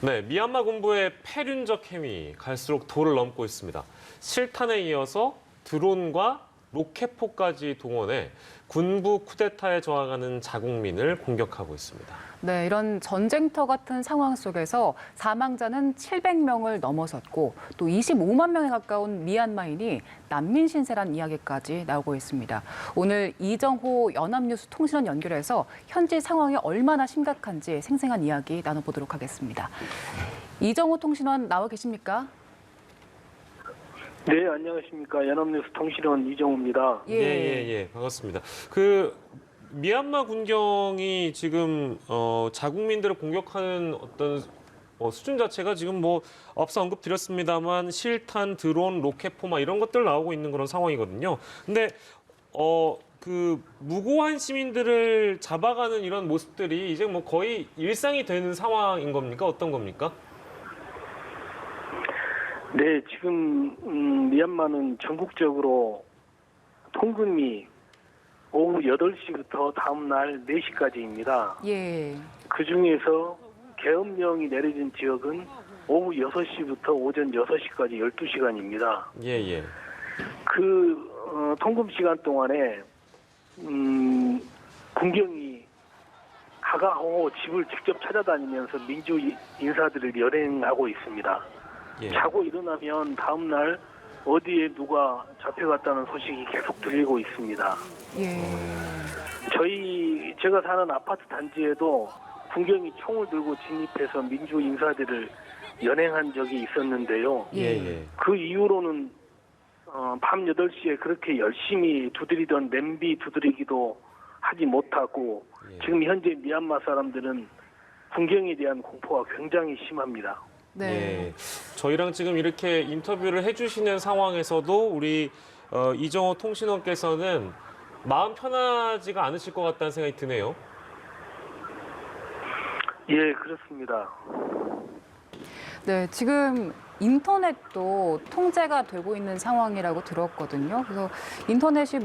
네, 미얀마 군부의 패륜적 행위 갈수록 도를 넘고 있습니다. 실탄에 이어서 드론과 로켓포까지 동원해 군부 쿠데타에 저항하는 자국민을 공격하고 있습니다. 네, 이런 전쟁터 같은 상황 속에서 사망자는 700명을 넘어섰고 또 25만 명에 가까운 미얀마인이 난민 신세란 이야기까지 나오고 있습니다. 오늘 이정호 연합뉴스 통신원 연결해서 현지 상황이 얼마나 심각한지 생생한 이야기 나눠보도록 하겠습니다. 이정호 통신원 나와 계십니까? 네, 안녕하십니까. 연합뉴스 통신원 이정우입니다. 예, 반갑습니다. 미얀마 군경이 지금 자국민들을 공격하는 어떤 수준 자체가 지금 앞서 언급드렸습니다만 실탄, 드론, 로켓포 이런 것들 나오고 있는 그런 상황이거든요. 근데 무고한 시민들을 잡아가는 이런 모습들이 이제 거의 일상이 되는 상황인 겁니까? 어떤 겁니까? 네, 지금 미얀마는 전국적으로 통금이 오후 8시부터 다음 날 4시까지입니다. 예. 그중에서 계엄령이 내려진 지역은 오후 6시부터 오전 6시까지 12시간입니다. 예. 통금 시간 동안에 군경이 하가호 집을 직접 찾아다니면서 민주 인사들을 연행하고 있습니다. 예. 자고 일어나면 다음 날 어디에 누가 잡혀갔다는 소식이 계속 들리고 있습니다. 예. 제가 사는 아파트 단지에도 군경이 총을 들고 진입해서 민주 인사들을 연행한 적이 있었는데요. 예. 그 이후로는 밤 8시에 그렇게 열심히 두드리던 냄비 두드리기도 하지 못하고 지금 현재 미얀마 사람들은 군경에 대한 공포가 굉장히 심합니다. 네. 예. 저희랑 지금 이렇게 인터뷰를 해주시는 상황에서도 우리 이정호 통신원께서는 마음 편하지가 않으실 것 같다는 생각이 드네요. 예, 그렇습니다. 네, 지금 인터넷도 통제가 되고 있는 상황이라고 들었거든요. 그래서 인터넷이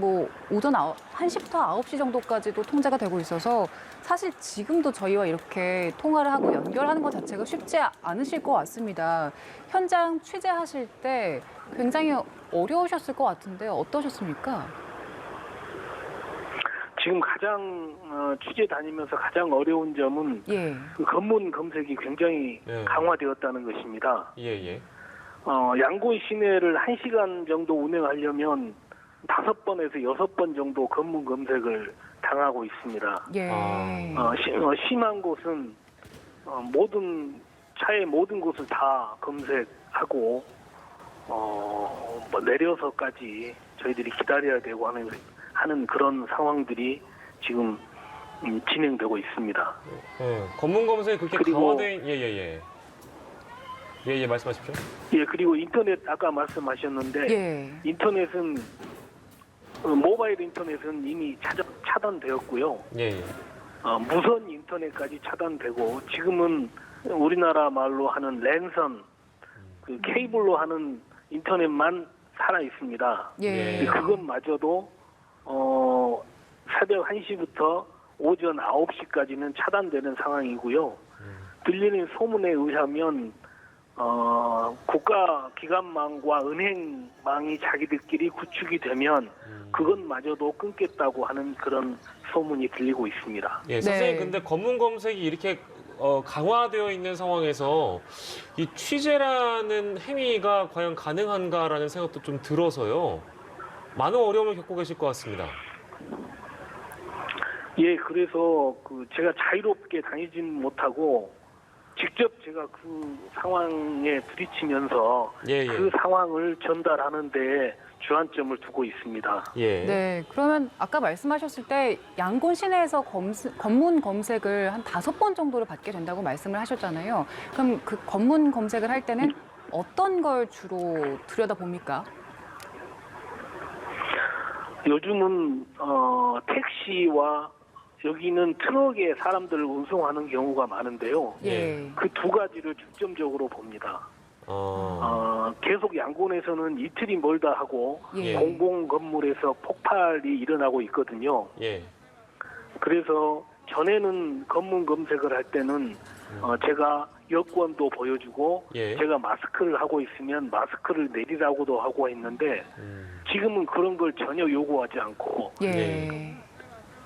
오전 1시부터 9시 정도까지도 통제가 되고 있어서 사실 지금도 저희와 이렇게 통화를 하고 연결하는 것 자체가 쉽지 않으실 것 같습니다. 현장 취재하실 때 굉장히 어려우셨을 것 같은데 어떠셨습니까? 지금 가장 취재 다니면서 가장 어려운 점은 예. 그 검문 검색이 굉장히 강화되었다는 것입니다. 예. 양곤 시내를 1시간 정도 운행하려면 5번에서 6번 정도 검문 검색을 당하고 있습니다. 예. 심한 곳은 차의 모든 곳을 다 검색하고 내려서까지 저희들이 기다려야 되고 하는 그런 상황들이 지금 진행되고 있습니다. 검문 검색이 그렇게 그리고 강화된 예, 말씀하십시오. 예, 그리고 인터넷 아까 말씀하셨는데 예. 인터넷은 모바일 인터넷은 이미 차단되었고요. 예. 무선 인터넷까지 차단되고 지금은 우리나라 말로 하는 랜선 그 케이블로 하는 인터넷만 살아 있습니다. 예. 그것마저도 새벽 1시부터 오전 9시까지는 차단되는 상황이고요. 들리는 소문에 의하면 국가 기관망과 은행망이 자기들끼리 구축이 되면 그것마저도 끊겠다고 하는 그런 소문이 들리고 있습니다. 예, 선생님 근데 검문 검색이 이렇게 강화되어 있는 상황에서 이 취재라는 행위가 과연 가능한가라는 생각도 좀 들어서요. 많은 어려움을 겪고 계실 것 같습니다. 예, 그래서 제가 자유롭게 다니진 못하고 직접 제가 그 상황에 부딪히면서 그 상황을 전달하는 데 주안점을 두고 있습니다. 예. 네, 그러면 아까 말씀하셨을 때 양곤 시내에서 검문 검색을 한 5번 정도를 받게 된다고 말씀을 하셨잖아요. 그럼 그 검문 검색을 할 때는 어떤 걸 주로 들여다봅니까? 요즘은 택시와 여기는 트럭에 사람들을 운송하는 경우가 많은데요. 예. 그 두 가지를 중점적으로 봅니다. 계속 양곤에서는 이틀이 멀다 하고 공공 건물에서 폭발이 일어나고 있거든요. 예. 그래서 전에는 검문 검색을 할 때는 제가 여권도 보여주고 예. 제가 마스크를 하고 있으면 마스크를 내리라고도 하고 했는데 지금은 그런 걸 전혀 요구하지 않고 예. 네.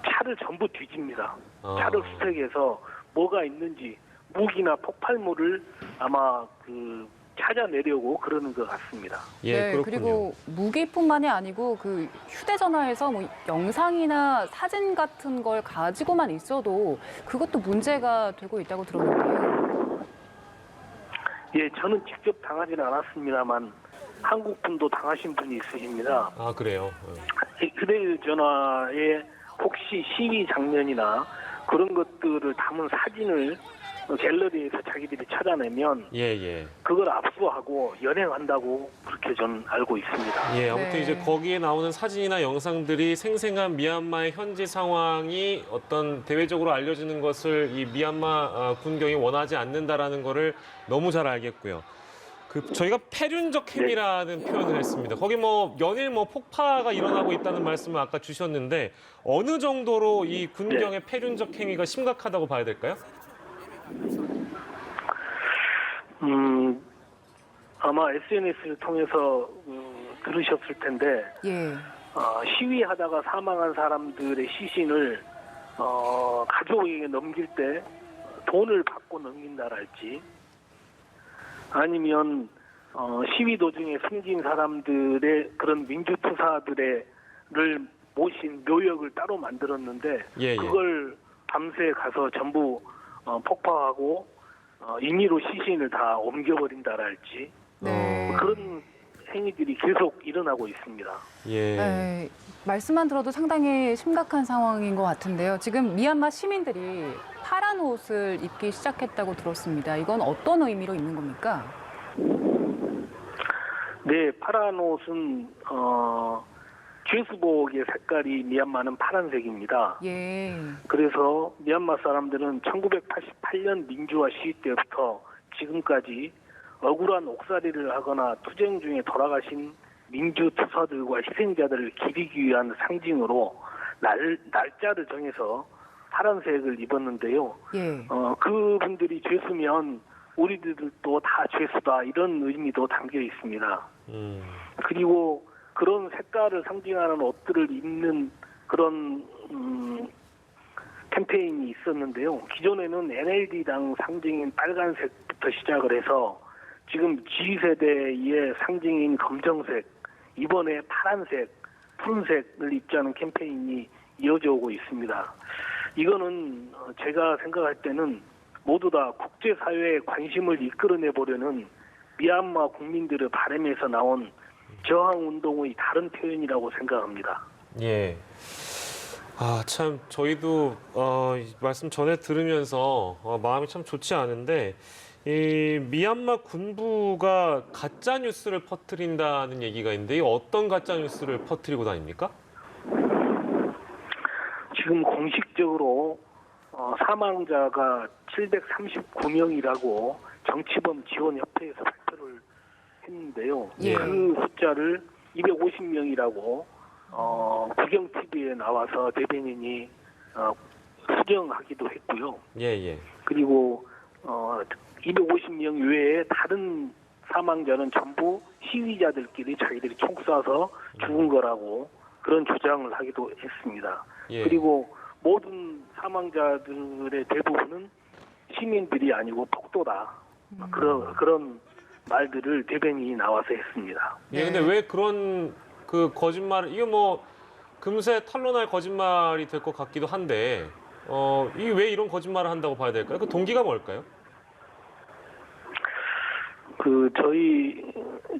차를 전부 뒤집니다. 아. 차를 수색해서 뭐가 있는지 무기나 폭발물을 아마 찾아내려고 그러는 것 같습니다. 예, 네, 그렇군요. 그리고 무기뿐만이 아니고 그 휴대전화에서 뭐 영상이나 사진 같은 걸 가지고만 있어도 그것도 문제가 되고 있다고 들었는데요. 예, 저는 직접 당하지는 않았습니다만 한국 분도 당하신 분이 있으십니다. 아, 그래요. 휴대전화에 혹시 시위 장면이나 그런 것들을 담은 사진을 갤러리에서 자기들이 찾아내면 예, 예. 그걸 압수하고 연행한다고 그렇게 저는 알고 있습니다. 예, 아무튼 네. 이제 거기에 나오는 사진이나 영상들이 생생한 미얀마의 현지 상황이 어떤 대외적으로 알려지는 것을 이 미얀마 군경이 원하지 않는다라는 거를 너무 잘 알겠고요. 저희가 패륜적 행위라는 표현을 했습니다. 거기 뭐 연일 뭐 폭파가 일어나고 있다는 말씀을 아까 주셨는데 어느 정도로 이 군경의 패륜적 행위가 심각하다고 봐야 될까요? 아마 SNS를 통해서 들으셨을 텐데 예. 시위하다가 사망한 사람들의 시신을 가족에게 넘길 때 돈을 받고 넘긴다랄지 아니면 시위 도중에 숨진 사람들의 그런 민주투사들을 모신 묘역을 따로 만들었는데 예, 예. 그걸 밤새 가서 전부 폭파하고 임의로 시신을 다 옮겨버린다랄지 네. 그런 행위들이 계속 일어나고 있습니다. 예. 네, 말씀만 들어도 상당히 심각한 상황인 것 같은데요. 지금 미얀마 시민들이 파란 옷을 입기 시작했다고 들었습니다. 이건 어떤 의미로 입는 겁니까? 네, 파란 옷은 죄수복의 색깔이 미얀마는 파란색입니다. 예. 그래서 미얀마 사람들은 1988년 민주화 시위 때부터 지금까지 억울한 옥살이를 하거나 투쟁 중에 돌아가신 민주투사들과 희생자들을 기리기 위한 상징으로 날짜를 정해서 파란색을 입었는데요. 예. 그분들이 죄수면 우리들도 다 죄수다 이런 의미도 담겨 있습니다. 그리고 그런 색깔을 상징하는 옷들을 입는 그런 캠페인이 있었는데요. 기존에는 NLD당 상징인 빨간색부터 시작을 해서 지금 G세대의 상징인 검정색, 이번에 파란색, 푸른색을 입자는 캠페인이 이어져 오고 있습니다. 이거는 제가 생각할 때는 모두 다 국제사회의 관심을 이끌어내 보려는 미얀마 국민들의 바람에서 나온 저항운동의 다른 표현이라고 생각합니다. 예. 아, 참, 저희도, 이 말씀 전에 들으면서 마음이 참 좋지 않은데, 이 미얀마 군부가 가짜 뉴스를 퍼뜨린다는 얘기가 있는데, 이 어떤 가짜 뉴스를 퍼뜨리고 다닙니까? 지금 공식적으로 사망자가 739명이라고 정치범 지원협회에서 발표를 했는데요. 예. 그 숫자를 250명이라고 국영TV에 나와서 대변인이 수정하기도 했고요. 예, 예. 그리고 250명 외에 다른 사망자는 전부 시위자들끼리 자기들이 총 쏴서 죽은 거라고 그런 주장을 하기도 했습니다. 예. 그리고 모든 사망자들의 대부분은 시민들이 아니고 폭도다. 그런 말들을 대변인이 나와서 했습니다. 예, 근데 왜 그런 이게 뭐 금세 탄로날 거짓말이 될 것 같기도 한데, 이게 왜 이런 거짓말을 한다고 봐야 될까요? 그 동기가 뭘까요?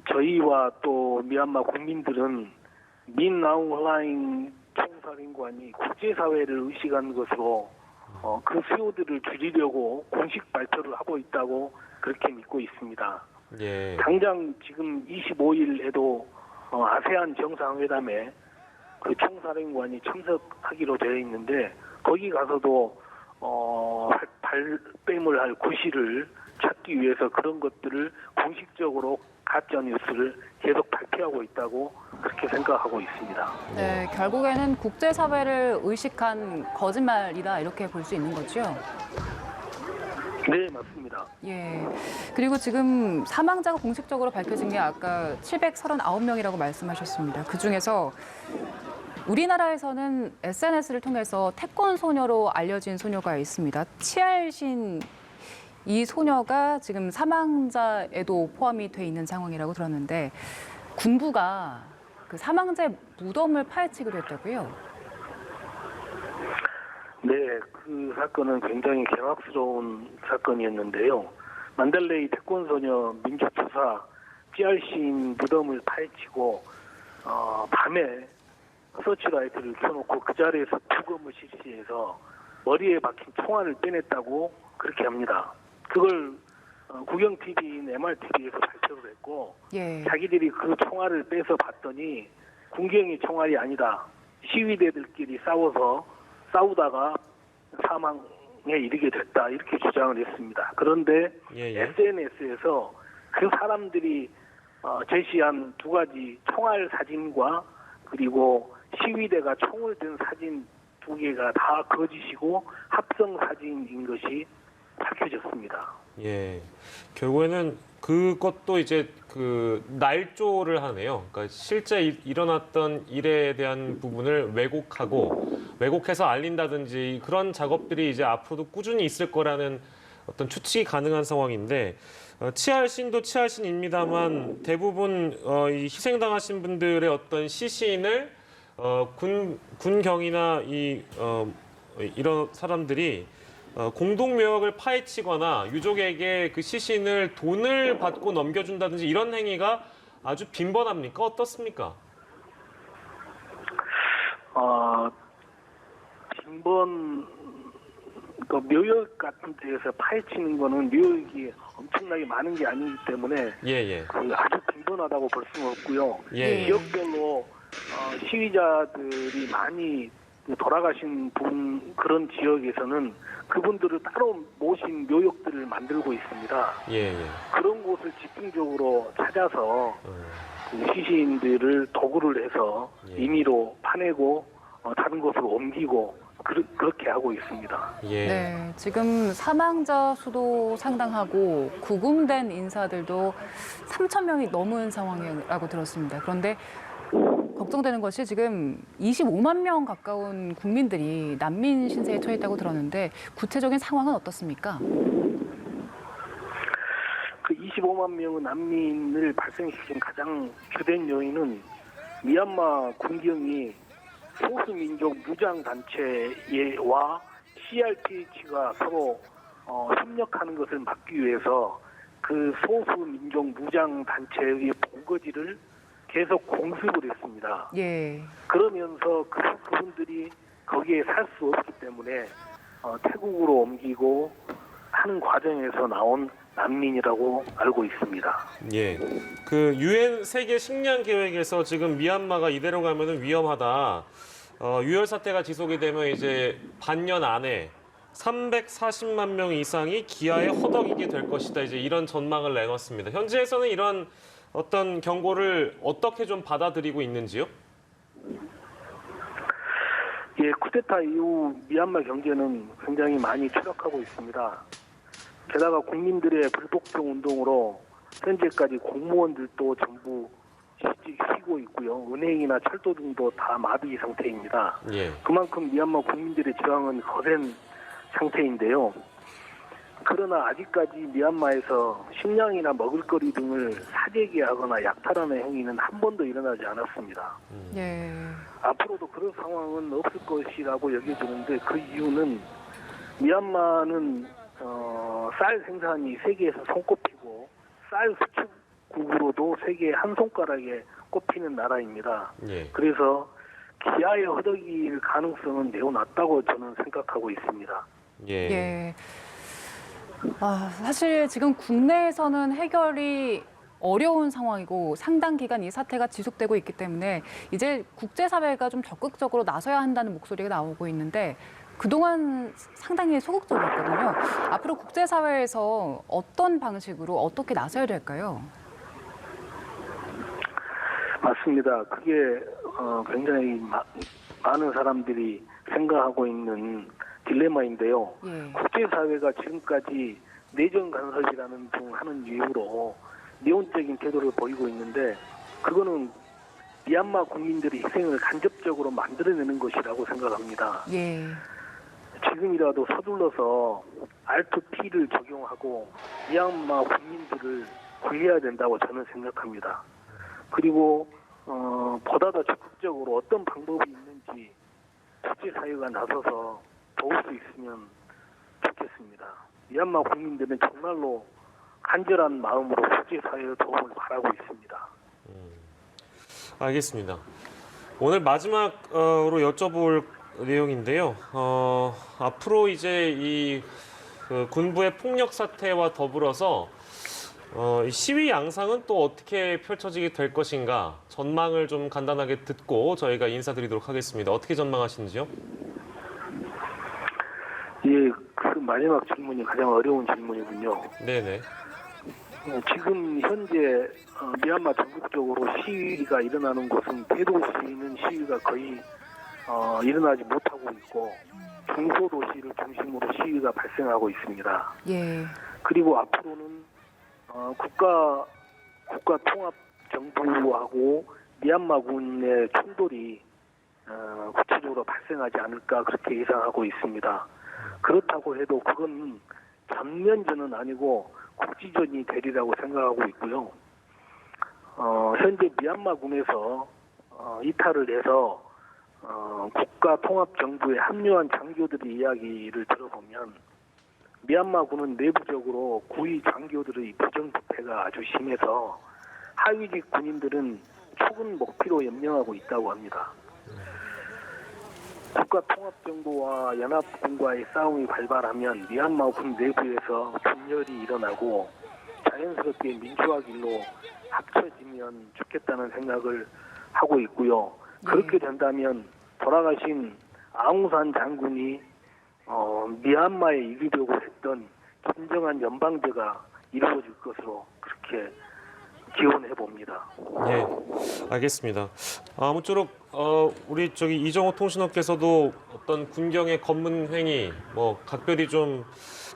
저희와 또 미얀마 국민들은 민 아웅 총사령관이 국제사회를 의식한 것으로 그 수요들을 줄이려고 공식 발표를 하고 있다고 그렇게 믿고 있습니다. 예. 당장 지금 25일에도 아세안 정상회담에 그 총사령관이 참석하기로 되어 있는데 거기 가서도 발뺌을 할 구실을 찾기 위해서 그런 것들을 공식적으로 가짜 뉴스를 계속 발표하고 있다고 그렇게 생각하고 있습니다. 네, 결국에는 국제사회를 의식한 거짓말이다 이렇게 볼 수 있는 거죠. 네, 맞습니다. 예. 그리고 지금 사망자가 공식적으로 밝혀진 게 아까 739명이라고 말씀하셨습니다. 그중에서 우리나라에서는 SNS를 통해서 태권 소녀로 알려진 소녀가 있습니다. 치알신 이 소녀가 지금 사망자에도 포함이 돼 있는 상황이라고 들었는데 군부가 그 사망자의 무덤을 파헤치기도 했다고요? 네, 그 사건은 굉장히 경악스러운 사건이었는데요. 만달레이 태권소녀 민족투사 찌알신 무덤을 파헤치고 밤에 서치라이트를 켜놓고 그 자리에서 부검을 실시해서 머리에 박힌 총알을 빼냈다고 그렇게 합니다. 그걸 국영TV인 MRTV에서 발표를 했고 예. 자기들이 그 총알을 빼서 봤더니 군경이 총알이 아니다. 시위대들끼리 싸우다가 사망에 이르게 됐다. 이렇게 주장을 했습니다. 그런데 예. SNS에서 그 사람들이 제시한 두 가지 총알 사진과 그리고 시위대가 총을 든 사진 두 개가 다 거짓이고 합성 사진인 것이 밝혀졌습니다. 예. 결국에는 그것도 이제 그 날조를 하네요. 그러니까 실제 일어났던 일에 대한 부분을 왜곡해서 알린다든지 그런 작업들이 이제 앞으로도 꾸준히 있을 거라는 어떤 추측이 가능한 상황인데 치알신도 치알신입니다만 대부분 이 희생당하신 분들의 어떤 시신을 군경이나 이런 사람들이 공동묘역을 파헤치거나 유족에게 그 시신을 돈을 받고 넘겨준다든지 이런 행위가 아주 빈번합니까? 어떻습니까? 그 묘역 같은 데에서 파헤치는 거는 묘역이 엄청나게 많은 게 아니기 때문에 예. 아주 빈번하다고 볼 수는 없고요. 예. 지역별로 시위자들이 많이 돌아가신 그런 지역에서는 그분들을 따로 모신 묘역들을 만들고 있습니다. 예. 그런 곳을 집중적으로 찾아서 그 시신들을 도구를 해서 예. 임의로 파내고 다른 곳으로 옮기고 그렇게 하고 있습니다. 예. 네, 지금 사망자 수도 상당하고 구금된 인사들도 3천 명이 넘은 상황이라고 들었습니다. 그런데 걱정되는 것이 지금 25만 명 가까운 국민들이 난민 신세에 처해 있다고 들었는데 구체적인 상황은 어떻습니까? 그 25만 명의 난민을 발생시킨 가장 주된 요인은 미얀마 군경이 소수민족 무장단체와 CRPH가 서로 협력하는 것을 막기 위해서 그 소수민족 무장단체의 본거지를 계속 공습을 했습니다. 예. 그러면서 그분들이 거기에 살 수 없기 때문에 태국으로 옮기고 하는 과정에서 나온 난민이라고 알고 있습니다. 예. 그 유엔 세계 식량 계획에서 지금 미얀마가 이대로 가면은 위험하다. 유혈 사태가 지속이 되면 이제 반년 안에 340만 명 이상이 기아에 허덕이게 될 것이다. 이제 이런 전망을 내놨습니다. 현지에서는 이런 어떤 경고를 어떻게 좀 받아들이고 있는지요? 예, 쿠데타 이후 미얀마 경제는 굉장히 많이 추락하고 있습니다. 게다가 국민들의 불복종 운동으로 현재까지 공무원들도 전부 쉬고 있고요. 은행이나 철도 등도 다 마비 상태입니다. 예. 그만큼 미얀마 국민들의 저항은 거센 상태인데요. 그러나 아직까지 미얀마에서 식량이나 먹을거리 등을 사재기 하거나 약탈하는 행위는 한 번도 일어나지 않았습니다. 예. 앞으로도 그런 상황은 없을 것이라고 여겨지는데 그 이유는 미얀마는 쌀 생산이 세계에서 손꼽히고 쌀 수출국으로도 세계 한 손가락에 꼽히는 나라입니다. 예. 그래서 기아에 허덕일 가능성은 매우 낮다고 저는 생각하고 있습니다. 예. 예. 사실 지금 국내에서는 해결이 어려운 상황이고 상당 기간 이 사태가 지속되고 있기 때문에 이제 국제사회가 좀 적극적으로 나서야 한다는 목소리가 나오고 있는데 그동안 상당히 소극적이었거든요. 앞으로 국제사회에서 어떤 방식으로 어떻게 나서야 될까요? 맞습니다. 그게 굉장히 많은 사람들이 생각하고 있는 딜레마인데요. 예. 국제사회가 지금까지 내정 간섭이라는 등 하는 이유로 미온적인 태도를 보이고 있는데 그거는 미얀마 국민들의 희생을 간접적으로 만들어내는 것이라고 생각합니다. 예. 지금이라도 서둘러서 R2P를 적용하고 미얀마 국민들을 굴려야 된다고 저는 생각합니다. 그리고 보다 더 적극적으로 어떤 방법이 있는지 국제사회가 나서서 도울 수 있으면 좋겠습니다. 미얀마 국민들은 정말로 간절한 마음으로 국제사회의 도움을 바라고 있습니다. 알겠습니다. 오늘 마지막으로 여쭤볼 내용인데요. 앞으로 이제 이 군부의 폭력 사태와 더불어서 이 시위 양상은 또 어떻게 펼쳐지게 될 것인가 전망을 좀 간단하게 듣고 저희가 인사드리도록 하겠습니다. 어떻게 전망하시는지요? 예, 그 마지막 질문이 가장 어려운 질문이군요. 네네. 지금 현재 미얀마 전국적으로 시위가 일어나는 곳은 대도시에 있는 시위가 거의 일어나지 못하고 있고 중소도시를 중심으로 시위가 발생하고 있습니다. 예. 그리고 앞으로는 국가 통합 정부하고 미얀마군의 충돌이 구체적으로 발생하지 않을까 그렇게 예상하고 있습니다. 그렇다고 해도 그건 전면전은 아니고 국지전이 되리라고 생각하고 있고요. 현재 미얀마군에서 이탈을 해서 국가 통합 정부에 합류한 장교들의 이야기를 들어보면 미얀마군은 내부적으로 구위 장교들의 부정부패가 아주 심해서 하위직 군인들은 초군 목표로 연명하고 있다고 합니다. 국가통합정부와 연합군과의 싸움이 발발하면 미얀마군 내부에서 분열이 일어나고 자연스럽게 민주화 길로 합쳐지면 좋겠다는 생각을 하고 있고요. 그렇게 된다면 돌아가신 아웅산 장군이 미얀마에 이르려고 했던 진정한 연방제가 이루어질 것으로 그렇게 기원해 봅니다. 예, 알겠습니다. 아무쪼록 우리 이정호 통신원께서도 어떤 군경의 검문 행위 각별히 좀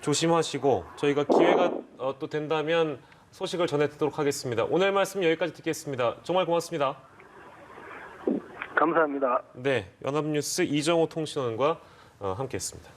조심하시고 저희가 기회가 또 된다면 소식을 전해 듣도록 하겠습니다. 오늘 말씀 여기까지 듣겠습니다. 정말 고맙습니다. 감사합니다. 네, 연합뉴스 이정호 통신원과 함께했습니다.